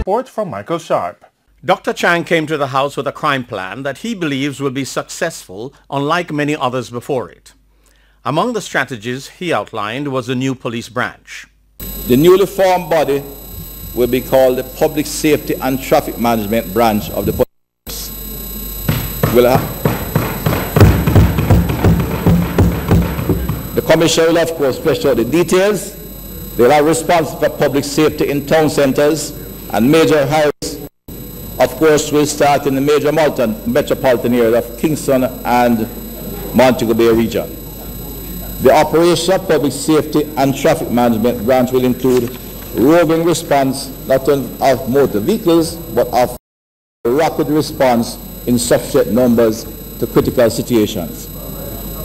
report from Michael Sharp. Dr. Chang came to the House with a crime plan that he believes will be successful, unlike many others before it. Among the strategies he outlined was a new police branch. The newly formed body will be called the Public Safety and Traffic Management Branch of the Police. The Commission will, of course, flesh out the details. They are responsible for public safety in town centres and major highways. Of course, we'll start in the major metropolitan areas of Kingston and Montego Bay region. The operation of Public Safety and Traffic Management Branch will include roving response not only of motor vehicles but of rapid response in sufficient numbers to critical situations.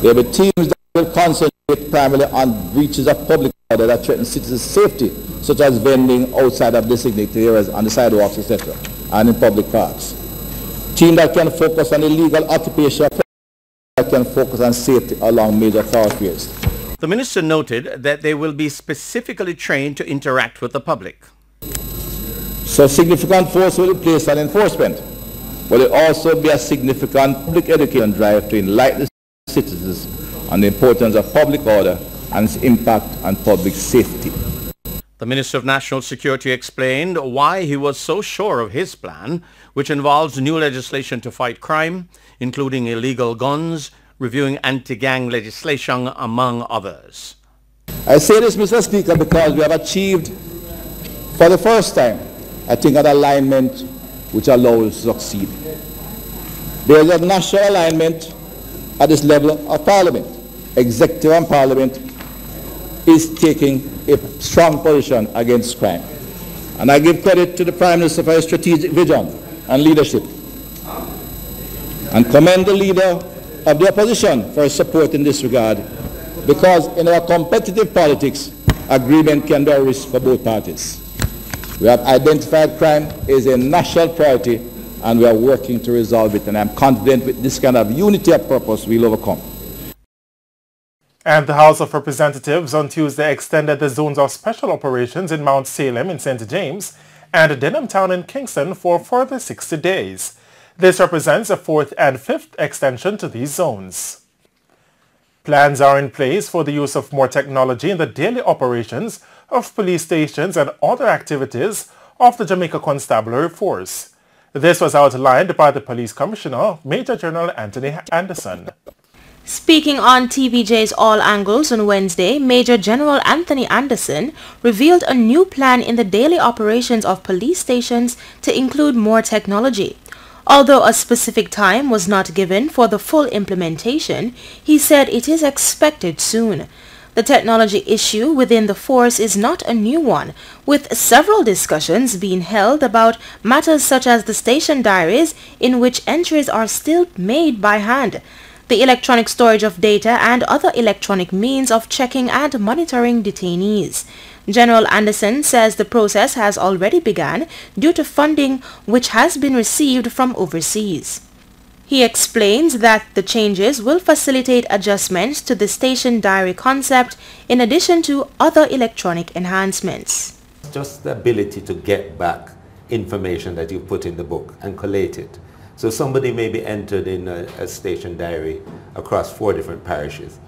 There will be teams that will concentrate primarily on breaches of public order that threaten citizens' safety, such as vending outside of designated areas on the sidewalks, etc., and in public parks. Teams that can focus on illegal occupation, that can focus on safety along major thoroughfares. The minister noted that they will be specifically trained to interact with the public. So significant force will be placed on enforcement, but it will also be a significant public education drive to enlighten citizens on the importance of public order and its impact on public safety. The Minister of National Security explained why he was so sure of his plan, which involves new legislation to fight crime, including illegal guns, reviewing anti-gang legislation, among others. I say this, Mr. Speaker, because we have achieved, for the first time, I think, an alignment which allows us to succeed. There is a national alignment at this level of Parliament. Executive and Parliament is taking a strong position against crime. And I give credit to the Prime Minister for his strategic vision and leadership, and commend the leader of the opposition for his support in this regard, because in our competitive politics, agreement can be a risk for both parties. We have identified crime as a national priority and we are working to resolve it, and I'm confident with this kind of unity of purpose we'll overcome. And the House of Representatives on Tuesday extended the zones of special operations in Mount Salem in St. James and Denham Town in Kingston for further 60 days. This represents a fourth and fifth extension to these zones. Plans are in place for the use of more technology in the daily operations of police stations and other activities of the Jamaica Constabulary Force. This was outlined by the Police Commissioner, Major General Anthony Anderson. Speaking on TVJ's All Angles on Wednesday, Major General Anthony Anderson revealed a new plan in the daily operations of police stations to include more technology. Although a specific time was not given for the full implementation, he said it is expected soon. The technology issue within the force is not a new one, with several discussions being held about matters such as the station diaries in which entries are still made by hand, the electronic storage of data and other electronic means of checking and monitoring detainees. General Anderson says the process has already begun due to funding which has been received from overseas. He explains that the changes will facilitate adjustments to the station diary concept in addition to other electronic enhancements. Just the ability to get back information that you put in the book and collate it. So somebody may be entered in a station diary across 4 different parishes,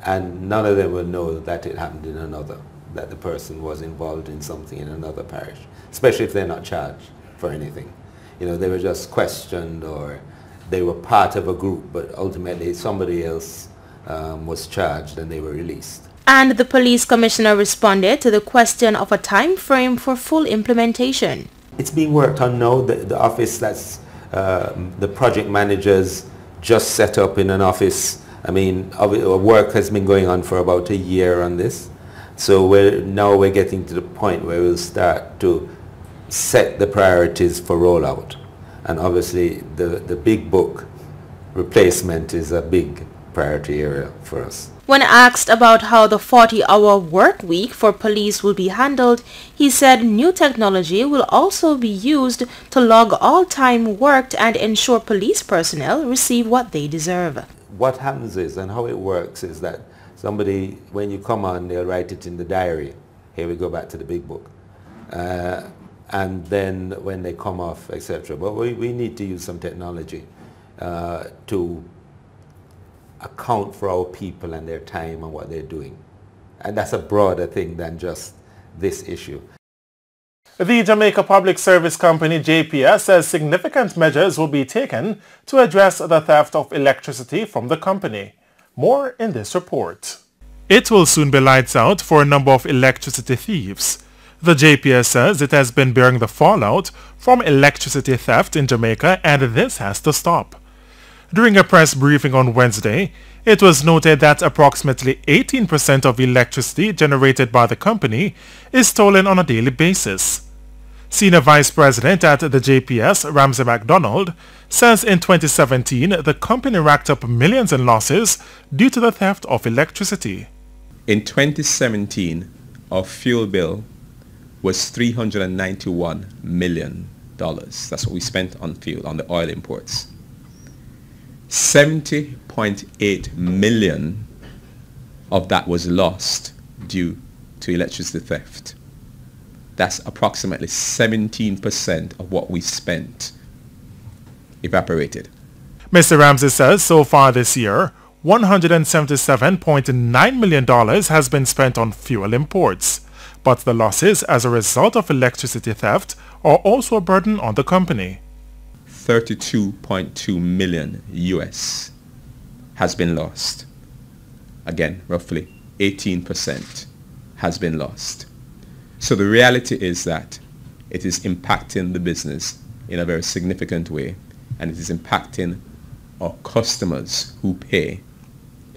and none of them will know that it happened in another, that the person was involved in something in another parish, especially if they're not charged for anything. You know, they were just questioned or they were part of a group, but ultimately somebody else was charged and they were released. And the police commissioner responded to the question of a time frame for full implementation. It's being worked on now. The office that's the project managers just set up in an office. I mean, work has been going on for about a year on this. So we're getting to the point where we'll start to set the priorities for rollout. And obviously the big book replacement is a big priority area for us. When asked about how the 40-hour work week for police will be handled, he said new technology will also be used to log all time worked and ensure police personnel receive what they deserve. What happens is, and how it works, is that somebody, when you come on, they'll write it in the diary. Here we go back to the big book. and then when they come off, etc. But we need to use some technology to account for our people and their time and what they're doing. And that's a broader thing than just this issue. The Jamaica Public Service Company, JPS, says significant measures will be taken to address the theft of electricity from the company. More in this report. It will soon be lights out for a number of electricity thieves. The JPS says it has been bearing the fallout from electricity theft in Jamaica, and this has to stop. During a press briefing on Wednesday, it was noted that approximately 18% of electricity generated by the company is stolen on a daily basis. Senior Vice President at the JPS, Ramsey MacDonald, says in 2017 the company racked up millions in losses due to the theft of electricity. In 2017, our fuel bill was $391 million. That's what we spent on fuel, on the oil imports. 70.8 million of that was lost due to electricity theft. That's approximately 17% of what we spent evaporated. Mr. Ramsey says so far this year, $177.9 million has been spent on fuel imports, but the losses as a result of electricity theft are also a burden on the company. 32.2 million US has been lost. Again, roughly 18% has been lost. So the reality is that it is impacting the business in a very significant way, and it is impacting our customers who pay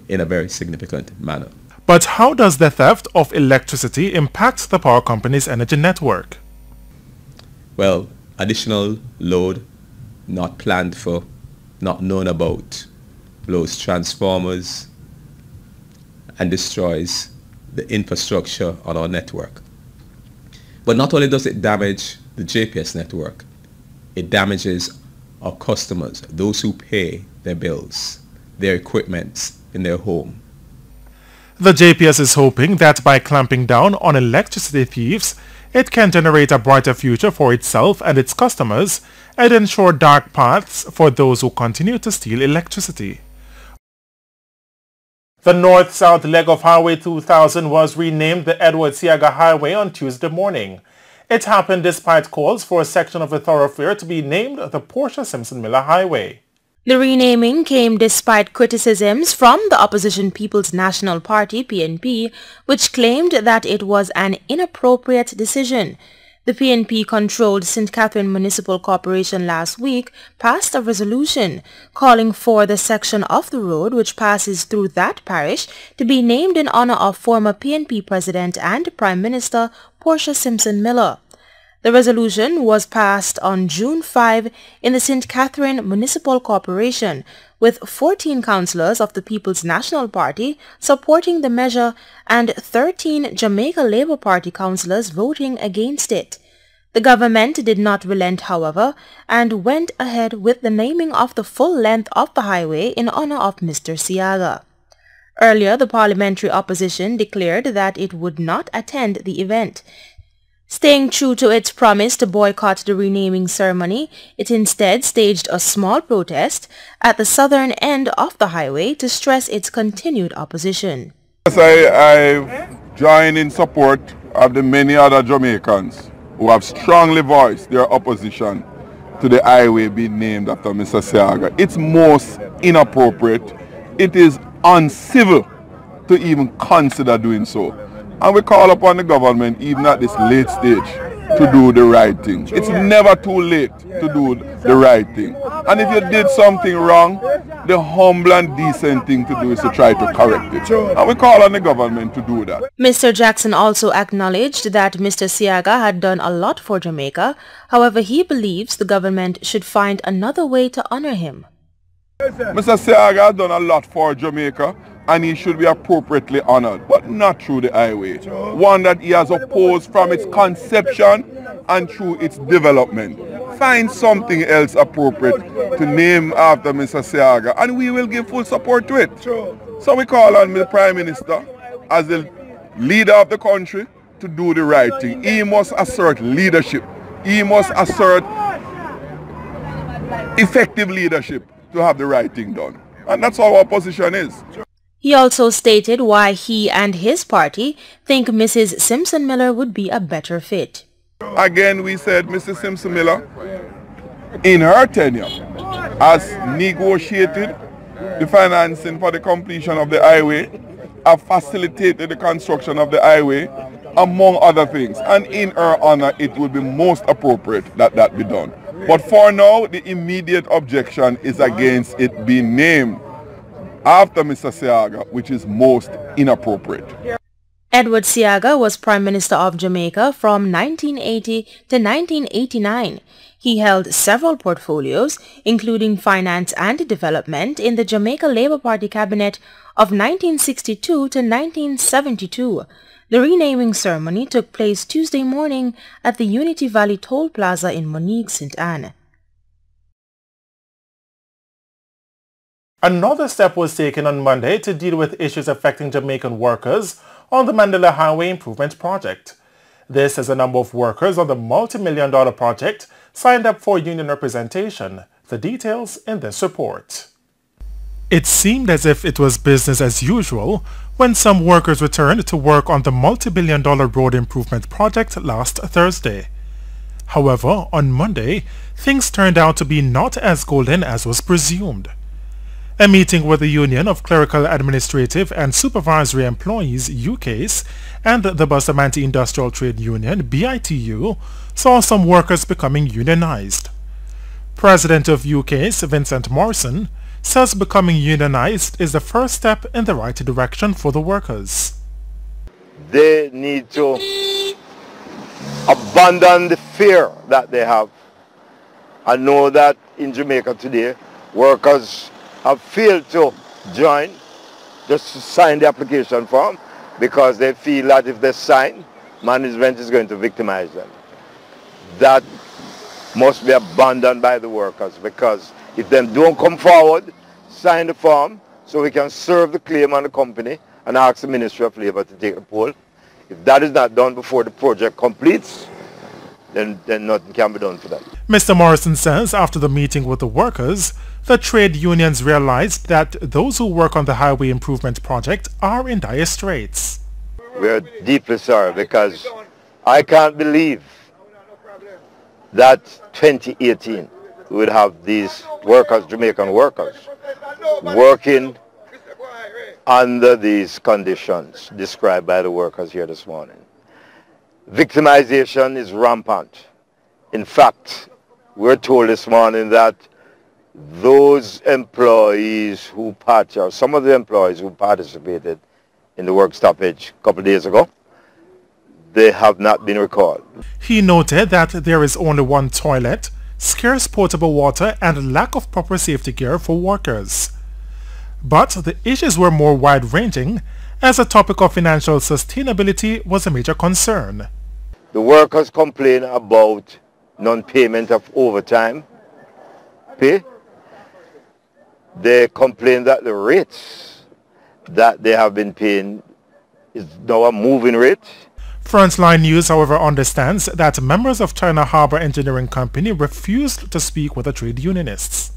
in a very significant manner. But how does the theft of electricity impact the power company's energy network? Well, additional load not planned for, not known about, blows transformers and destroys the infrastructure on our network. But not only does it damage the JPS network, it damages our customers, those who pay their bills, their equipment in their home. The JPS is hoping that by clamping down on electricity thieves, it can generate a brighter future for itself and its customers and ensure dark paths for those who continue to steal electricity. The north-south leg of Highway 2000 was renamed the Edward Seaga Highway on Tuesday morning. It happened despite calls for a section of the thoroughfare to be named the Portia Simpson Miller Highway. The renaming came despite criticisms from the opposition People's National Party, PNP, which claimed that it was an inappropriate decision. The PNP-controlled St. Catherine Municipal Corporation last week passed a resolution calling for the section of the road which passes through that parish to be named in honor of former PNP President and Prime Minister Portia Simpson Miller. The resolution was passed on June 5 in the St. Catherine Municipal Corporation, with 14 councillors of the People's National Party supporting the measure and 13 Jamaica Labour Party councillors voting against it. The government did not relent, however, and went ahead with the naming of the full length of the highway in honor of Mr. Seaga. Earlier, the parliamentary opposition declared that it would not attend the event. Staying true to its promise to boycott the renaming ceremony, it instead staged a small protest at the southern end of the highway to stress its continued opposition. Yes, I join in support of the many other Jamaicans who have strongly voiced their opposition to the highway being named after Mr. Seaga. It's most inappropriate. It is uncivil to even consider doing so. And we call upon the government, even at this late stage, to do the right thing. It's never too late to do the right thing. And if you did something wrong, the humble and decent thing to do is to try to correct it. And we call on the government to do that. Mr. Jackson also acknowledged that Mr. Seaga had done a lot for Jamaica. However, he believes the government should find another way to honor him. Mr. Seaga has done a lot for Jamaica, and he should be appropriately honored, but not through the highway. One that he has opposed from its conception and through its development. Find something else appropriate to name after Mr. Seaga, and we will give full support to it. So we call on the Prime Minister, as the leader of the country, to do the right thing. He must assert leadership He must assert effective leadership to have the right thing done. And that's how our position is. He also stated why he and his party think Mrs. Simpson-Miller would be a better fit. Again, we said Mrs. Simpson-Miller, in her tenure, has negotiated the financing for the completion of the highway, have facilitated the construction of the highway, among other things. And in her honor, it would be most appropriate that that be done. But for now, the immediate objection is against it being named after Mr. Seaga, which is most inappropriate. Edward Seaga was Prime Minister of Jamaica from 1980 to 1989. He held several portfolios, including finance and development, in the Jamaica Labour Party cabinet of 1962 to 1972. The renaming ceremony took place Tuesday morning at the Unity Valley Toll Plaza in Monique, St. Anne. Another step was taken on Monday to deal with issues affecting Jamaican workers on the Mandela Highway Improvement Project. This as a number of workers on the multi-million-dollar project signed up for union representation. The details in this report. It seemed as if it was business as usual when some workers returned to work on the multi-billion-dollar road improvement project last Thursday. However, on Monday, things turned out to be not as golden as was presumed. A meeting with the Union of Clerical Administrative and Supervisory Employees UCASE and the Bustamante Industrial Trade Union BITU saw some workers becoming unionized. President of UCASE, Vincent Morrison, says becoming unionized is the first step in the right direction for the workers. They need to abandon the fear that they have. I know that in Jamaica today, workers have failed to join, just to sign the application form, because they feel that if they sign, management is going to victimize them. That must be abandoned by the workers, because if they don't come forward, sign the form, so we can serve the claim on the company and ask the Ministry of Labour to take the poll. If that is not done before the project completes, then nothing can be done for that. Mr. Morrison says after the meeting with the workers, the trade unions realized that those who work on the highway improvement project are in dire straits. We're deeply sorry, because I can't believe that 2018 we would have these workers, Jamaican workers, working under these conditions described by the workers here this morning. Victimization is rampant. In fact, we're told this morning that those employees who some of the employees who participated in the work stoppage a couple of days ago, they have not been recalled. He noted that there is only one toilet, scarce potable water, and lack of proper safety gear for workers. But the issues were more wide-ranging, as the topic of financial sustainability was a major concern. The workers complain about non-payment of overtime pay. They complain that the rates that they have been paying is now a moving rate. Frontline News, however, understands that members of China Harbour Engineering Company refused to speak with the trade unionists.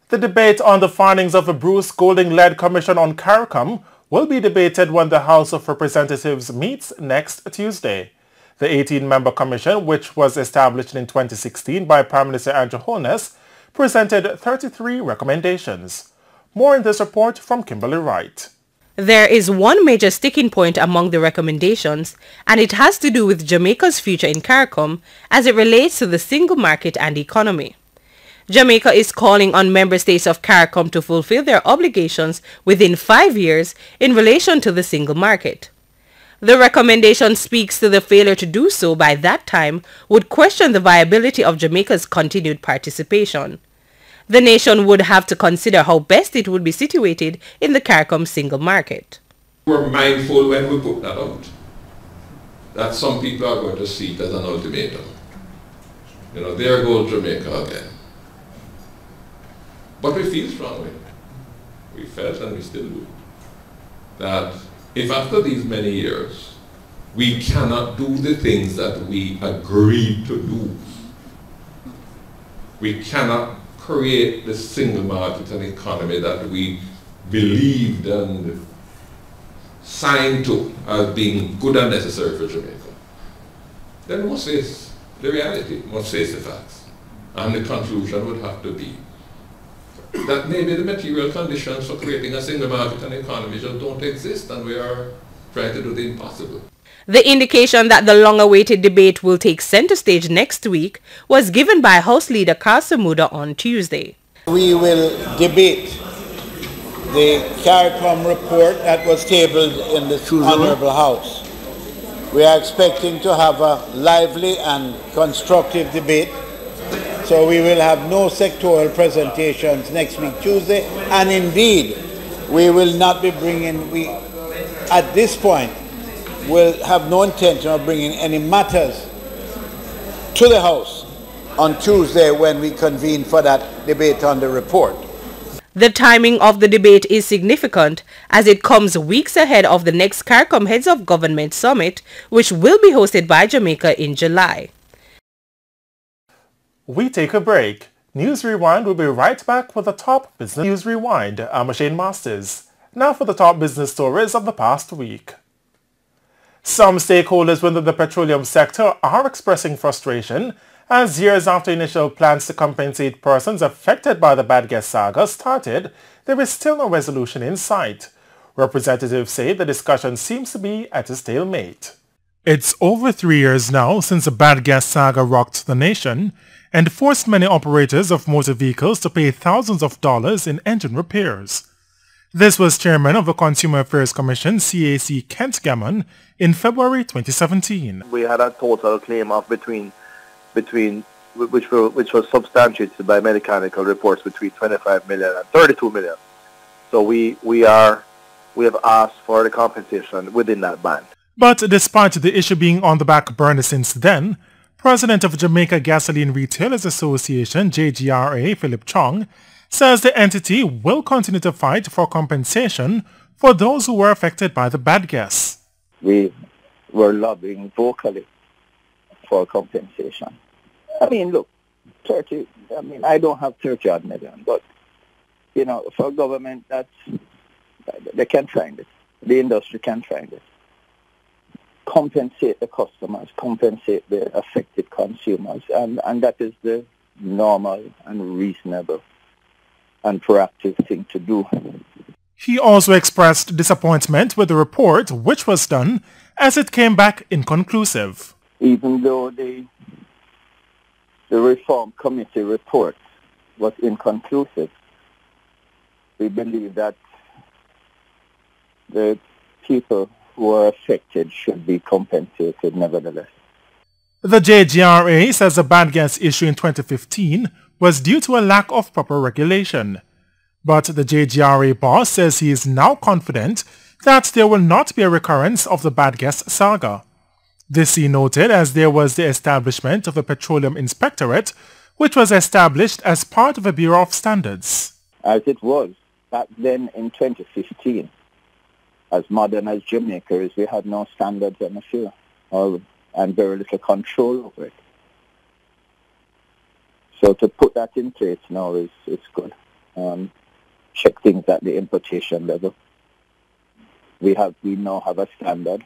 The debate on the findings of a Bruce Golding-led commission on CARICOM will be debated when the House of Representatives meets next Tuesday. The 18-member commission, which was established in 2016 by Prime Minister Andrew Holness, presented 33 recommendations. More in this report from Kimberly Wright. There is one major sticking point among the recommendations, and it has to do with Jamaica's future in CARICOM as it relates to the single market and economy. Jamaica is calling on member states of CARICOM to fulfill their obligations within 5 years in relation to the single market. The recommendation speaks to the failure to do so by that time would question the viability of Jamaica's continued participation. The nation would have to consider how best it would be situated in the CARICOM single market. We're mindful when we put that out that some people are going to see it as an ultimatum. There goes Jamaica again. But we feel strongly, we felt and we still do, that if after these many years We cannot do the things that we agreed to do. We cannot create the single market and economy that we believed and signed to as being good and necessary for Jamaica. Then we must face the reality, must face the facts. And the conclusion would have to be that maybe the material conditions for creating a single market and economy just don't exist, and we are trying to do the impossible. The indication that the long-awaited debate will take center stage next week was given by House Leader Carl Samuda on Tuesday. We will debate the CARICOM report that was tabled in the Honourable House. We are expecting to have a lively and constructive debate, so we will have no sectoral presentations next week Tuesday, and indeed we will not be bringing, at this point, will have no intention of bringing any matters to the House on Tuesday when we convene for that debate on the report. The timing of the debate is significant as it comes weeks ahead of the next CARICOM Heads of Government Summit, which will be hosted by Jamaica in July. We take a break. News Rewind will be right back with the top business News Rewind. I'm Shane Masters. Now for the top business stories of the past week. Some stakeholders within the petroleum sector are expressing frustration as years after initial plans to compensate persons affected by the bad gas saga started, there is still no resolution in sight. Representatives say the discussion seems to be at a stalemate. It's over 3 years now since the bad gas saga rocked the nation and forced many operators of motor vehicles to pay thousands of dollars in engine repairs. This was Chairman of the Consumer Affairs Commission, CAC, Kent Gammon, in February 2017. We had a total claim of which was substantiated by mechanical reports between 25 million and 32 million. So we have asked for the compensation within that band. But despite the issue being on the back burner since then, President of Jamaica Gasoline Retailers Association, JGRA, Philip Chong, says the entity will continue to fight for compensation for those who were affected by the bad gas. We were lobbying vocally for compensation. I mean, look, I don't have 30 odd million, but, for government, they can find it. The industry can find it. Compensate the customers, compensate the affected consumers, and that is the normal and reasonable and proactive thing to do. He also expressed disappointment with the report, which was done, as it came back inconclusive. Even though the Reform Committee report was inconclusive, we believe that the people who are affected should be compensated nevertheless. The JGRA says the bad gas issue in 2015 was due to a lack of proper regulation. But the JGRA boss says he is now confident that there will not be a recurrence of the bad gas saga. This he noted as there was the establishment of a Petroleum Inspectorate, which was established as part of a Bureau of Standards. As it was back then in 2015, as modern as Jamaica is, we had no standards on the field and very little control over it. So to put that in place now is good. Check things at the importation level. We now have a standard.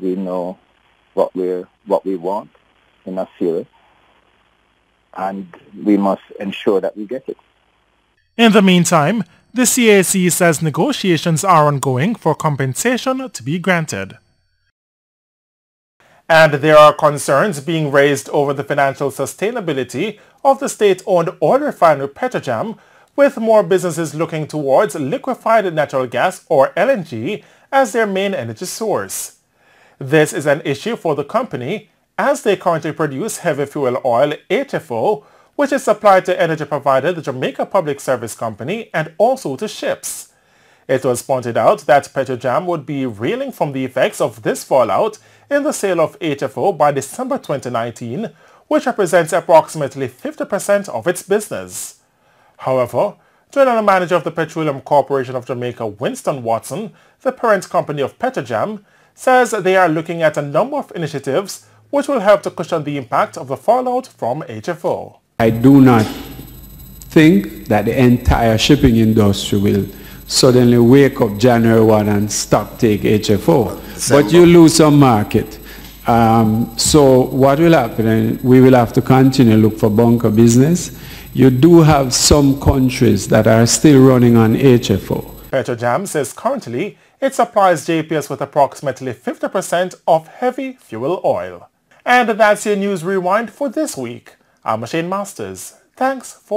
We know what we want in a field, and we must ensure that we get it. In the meantime, the CAC says negotiations are ongoing for compensation to be granted. And there are concerns being raised over the financial sustainability of the state-owned oil refinery Petrojam, with more businesses looking towards liquefied natural gas or LNG as their main energy source. This is an issue for the company as they currently produce heavy fuel oil HFO, which is supplied to energy provider the Jamaica Public Service Company and also to ships. It was pointed out that Petrojam would be reeling from the effects of this fallout in the sale of HFO by December 2019, which represents approximately 50% of its business. However, General Manager of the Petroleum Corporation of Jamaica, Winston Watson, the parent company of Petrojam, says they are looking at a number of initiatives which will help to cushion the impact of the fallout from HFO. I do not think that the entire shipping industry will suddenly wake up January 1 and stop take HFO. But you lose some market. So what will happen? We will have to continue to look for bunker business. You do have some countries that are still running on HFO. Petrojam says currently it supplies JPS with approximately 50% of heavy fuel oil. And that's your News Rewind for this week. I'm Shane Masters. Thanks for